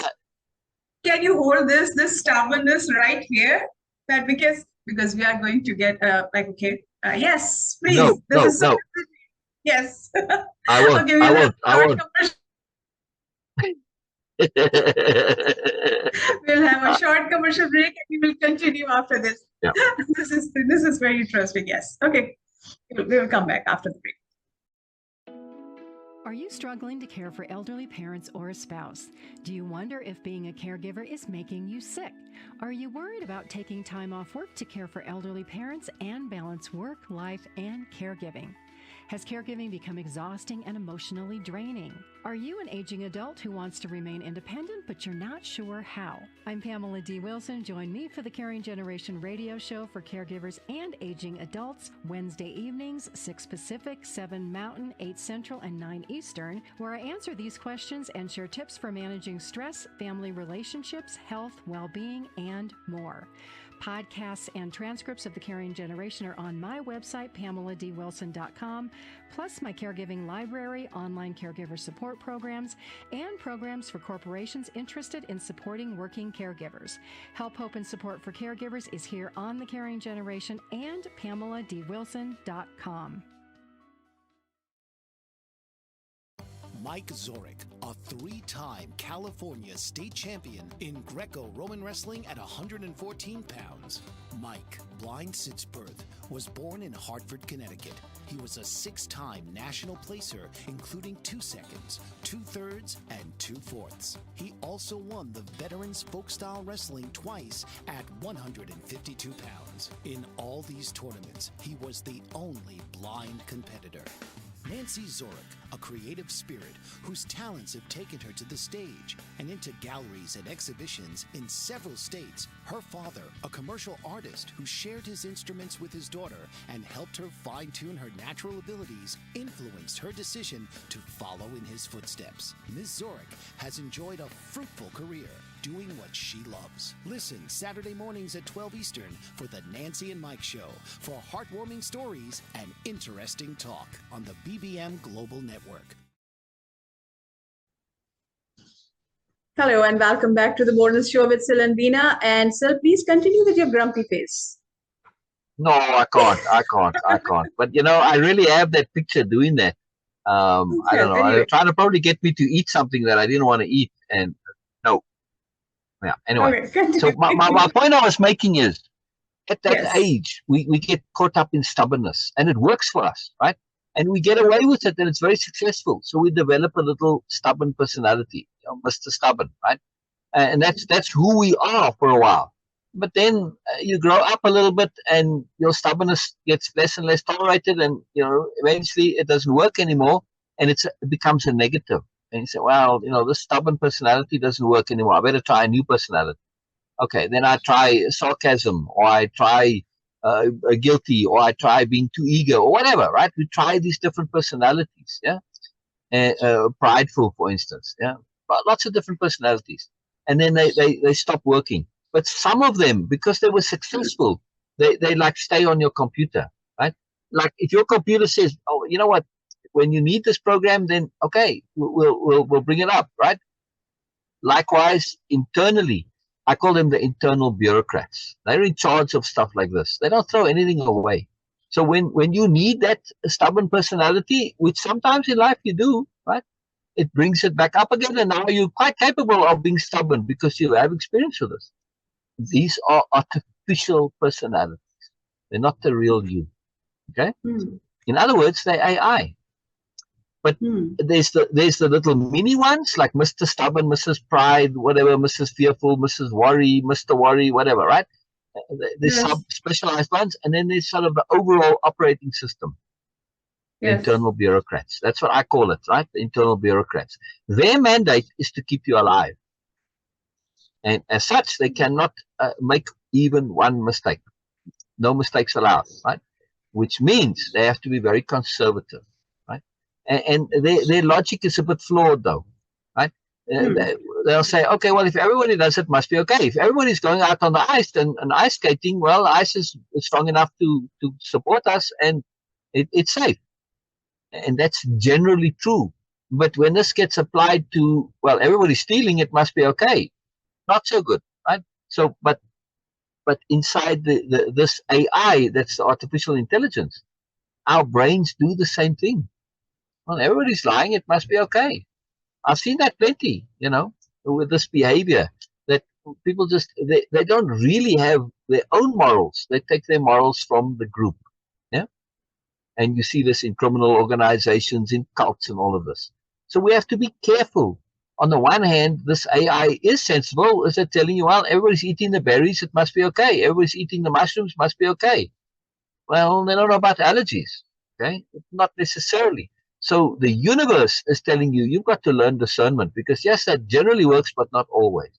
Can you hold this stubbornness right here? That because we are going to get yes, please. No. Yes. I won't. Okay, I won't. We'll have a short commercial break and we will continue after this. Yeah. This is very interesting. Yes. Okay. We will come back after the break. Are you struggling to care for elderly parents or a spouse? Do you wonder if being a caregiver is making you sick? Are you worried about taking time off work to care for elderly parents and balance work, life, and caregiving? Has caregiving become exhausting and emotionally draining? Are you an aging adult who wants to remain independent, but you're not sure how? I'm Pamela D. Wilson. Join me for the Caring Generation radio show for caregivers and aging adults, Wednesday evenings, 6 Pacific, 7 Mountain, 8 Central, and 9 Eastern, where I answer these questions and share tips for managing stress, family relationships, health, well-being, and more. Podcasts and transcripts of The Caring Generation are on my website, PamelaDWilson.com, plus my caregiving library, online caregiver support programs, and programs for corporations interested in supporting working caregivers. Help, hope, and support for caregivers is here on The Caring Generation and PamelaDWilson.com. Mike Zorek, a 3-time California state champion in Greco-Roman wrestling at 114 pounds. Mike, blind since birth, was born in Hartford, Connecticut. He was a 6-time national placer, including 2 seconds, 2 thirds, and 2 fourths. He also won the Veterans Folk-Style Wrestling twice at 152 pounds. In all these tournaments, he was the only blind competitor. Nancy Zorek, a creative spirit whose talents have taken her to the stage and into galleries and exhibitions in several states. Her father, a commercial artist who shared his instruments with his daughter and helped her fine-tune her natural abilities, influenced her decision to follow in his footsteps. Ms. Zorek has enjoyed a fruitful career doing what she loves. Listen Saturday mornings at 12 Eastern for the Nancy and Mike Show for heartwarming stories and interesting talk on the BBM Global Network. Hello and welcome back to the Moreness Show with Sil and Veena. And Sil, please continue with your grumpy face. No, I can't. But you know, I really have that picture doing that. I don't know. Anyway. They're trying to probably get me to eat something that I didn't want to eat, and no. Yeah. Anyway, okay, so my point I was making is, at that age, we get caught up in stubbornness, and it works for us, right? And we get away with it, and it's very successful. So we develop a little stubborn personality, you know, Mr. Stubborn, right? And that's who we are for a while. But then you grow up a little bit, and your stubbornness gets less and less tolerated, and you know eventually it doesn't work anymore, and it becomes a negative. And you say, well, you know, this stubborn personality doesn't work anymore. I better try a new personality. Okay, then I try sarcasm, or I try guilty, or I try being too eager, or whatever, right? We try these different personalities, yeah? Prideful, for instance, yeah? But lots of different personalities. And then they stop working. But some of them, because they were successful, they like stay on your computer, right? Like if your computer says, oh, you know what? When you need this program, then okay, we'll bring it up, right? Likewise, internally, I call them the internal bureaucrats. They're in charge of stuff like this. They don't throw anything away. So when you need that stubborn personality, which sometimes in life you do, right? It brings it back up again, and now you're quite capable of being stubborn because you have experience with this. These are artificial personalities. They're not the real you. Okay? In other words, they're AI. But there's the little mini ones like Mr. Stubborn, Mrs. Pride, whatever, Mrs. Fearful, Mrs. Worry, Mr. Worry, whatever, right? There's some specialized ones, and then there's sort of the overall operating system. Internal bureaucrats. That's what I call it, right? The internal bureaucrats. Their mandate is to keep you alive. And as such, they cannot make even one mistake. No mistakes allowed, right? Which means they have to be very conservative, right? And their logic is a bit flawed, though, right? They'll say, okay, well, if everybody does it, must be okay. If everybody's going out on the ice and ice skating, well, ice is strong enough to support us, and it's safe. And that's generally true. But when this gets applied to, well, everybody's stealing, it must be okay. Not so good, right? So, but inside this AI, that's the artificial intelligence, our brains do the same thing. Well, everybody's lying, it must be okay. I've seen that plenty, with this behavior, that people just, they don't really have their own morals. They take their morals from the group. And you see this in criminal organizations, in cults, and all of this. So we have to be careful. On the one hand, this AI is sensible. Is it telling you, well, everybody's eating the berries, it must be okay. Everybody's eating the mushrooms, must be okay. Well, they don't know about allergies, okay? Not necessarily. So the universe is telling you, you've got to learn discernment, because yes, that generally works, but not always.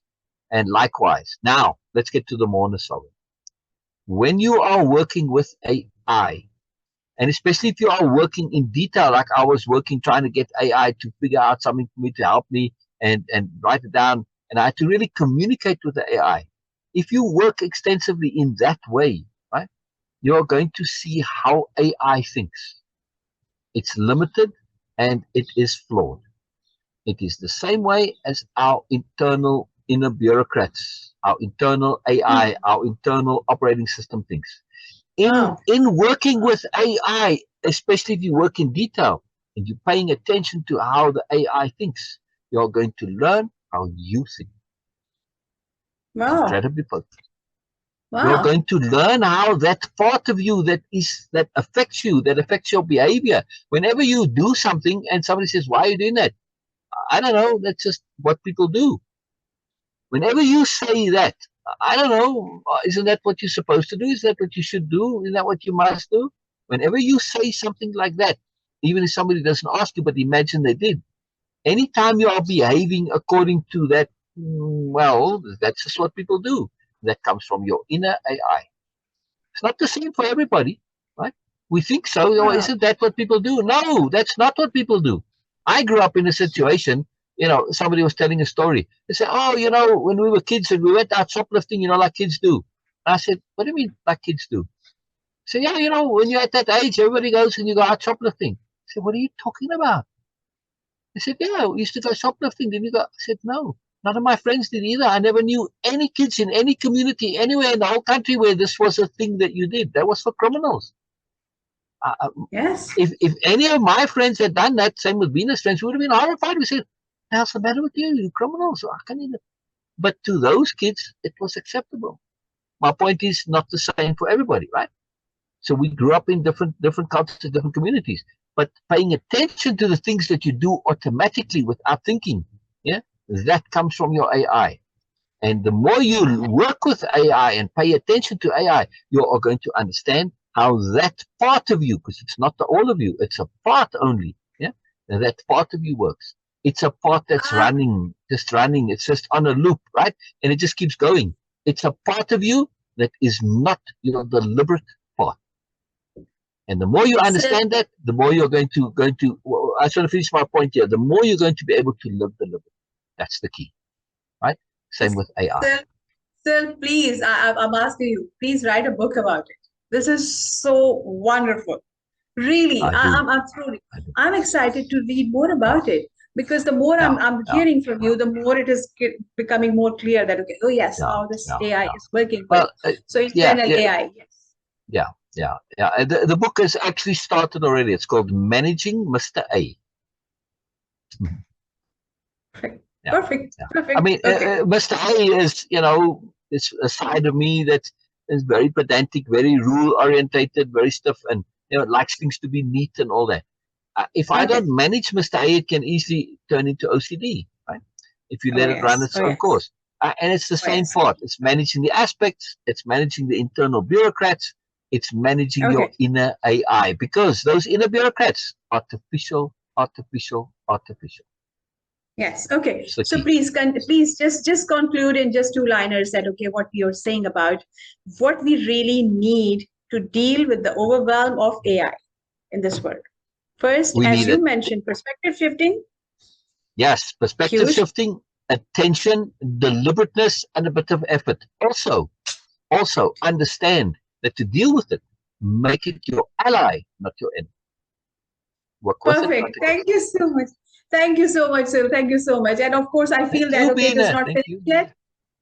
And likewise. Now, let's get to the moreness of it. When you are working with AI, and especially if you are working in detail, like I was working, trying to get AI to figure out something for me to help me and write it down. And I had to really communicate with the AI. If you work extensively in that way, right, you're going to see how AI thinks. It's limited and it is flawed. It is the same way as our internal inner bureaucrats, our internal AI, our internal operating system thinks. In working with AI, especially if you work in detail and you're paying attention to how the AI thinks, you're going to learn how you think. Wow. Incredibly potent. Wow. You're going to learn how that part of you that affects you, that affects your behavior. Whenever you do something and somebody says, why are you doing that? I don't know. That's just what people do. Whenever you say that, I don't know, isn't that what you're supposed to do? Is that what you should do? Isn't that what you must do? Whenever you say something like that, even if somebody doesn't ask you, but imagine they did, anytime you are behaving according to that, well, that's just what people do. That comes from your inner AI. It's not the same for everybody, right? We think so. Or isn't that what people do? No, that's not what people do. I grew up in a situation, somebody was telling a story. They said, oh, when we were kids and we went out shoplifting, like kids do. And I said, what do you mean like kids do? I said, yeah, when you're at that age, everybody goes and you go out shoplifting. I said, what are you talking about? I said, yeah, we used to go shoplifting. Then you go, I said, no, none of my friends did either. I never knew any kids in any community, anywhere in the whole country where this was a thing that you did. That was for criminals. Yes. If any of my friends had done that, same with Venus friends, we would have been horrified. We said, what's the matter with you? You criminals. But to those kids, it was acceptable. My point is not the same for everybody, right? So we grew up in different cultures, different communities. But paying attention to the things that you do automatically without thinking, that comes from your AI. And the more you work with AI and pay attention to AI, you are going to understand how that part of you, because it's not all of you, it's a part only, and that part of you works. It's a part that's running, it's just on a loop, right? And it just keeps going. It's a part of you that is not your deliberate part. And the more you understand that, the more you're going to, I just want to finish my point here, the more you're going to be able to live deliberate. That's the key, right? Same with AI. Sir, please, I'm asking you, please write a book about it. This is so wonderful. Really, I'm excited to read more about it, because the more I'm hearing from you, the more it is becoming more clear that, okay, how this AI is working. Well, so internal AI, yes. Yeah. Yeah. The book has actually started already. It's called Managing Mr. A. Perfect. I mean, Mr. A is, is a side of me that is very pedantic, very rule-orientated, very stiff, and likes things to be neat and all that. If I don't manage Mr. A, it can easily turn into OCD, right? If you let it run its own course. And it's the same part. It's managing the aspects. It's managing the internal bureaucrats. It's managing your inner AI, because those inner bureaucrats, artificial. Yes. Okay. So please just conclude in just 2 liners that, what you're saying about what we really need to deal with the overwhelm of AI in this world. First, as you mentioned, perspective shifting. Yes, perspective shifting, attention, deliberateness, and a bit of effort. Also understand that to deal with it, make it your ally, not your enemy. Perfect. Thank you so much. Thank you so much, Sil. Thank you so much. And of course, I feel that it is not finished yet.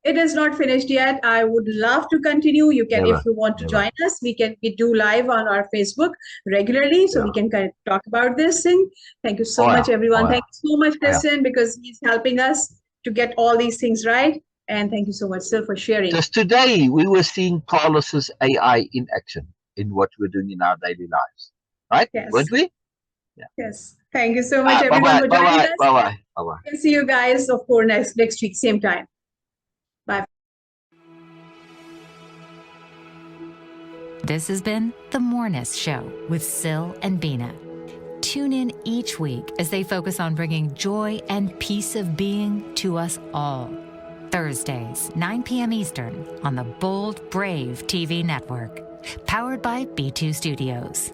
It is not finished yet. I would love to continue. You can, if you want to join us, we do live on our Facebook regularly, so we can kind of talk about this thing. Thank you so much, everyone. Thank you so much, Kristen, because he's helping us to get all these things right. And thank you so much, Sil, for sharing. Just today, we were seeing Carlos's AI in action in what we're doing in our daily lives, right? Yes. Weren't we? Yeah. Yes. Thank you so much, everyone, for joining us. Bye-bye. We'll see you guys, of course, next week, same time. Bye. This has been The Moreness Show with Sil and Bina. Tune in each week as they focus on bringing joy and peace of being to us all. Thursdays, 9 p.m. Eastern on the Bold, Brave TV network. Powered by B2 Studios.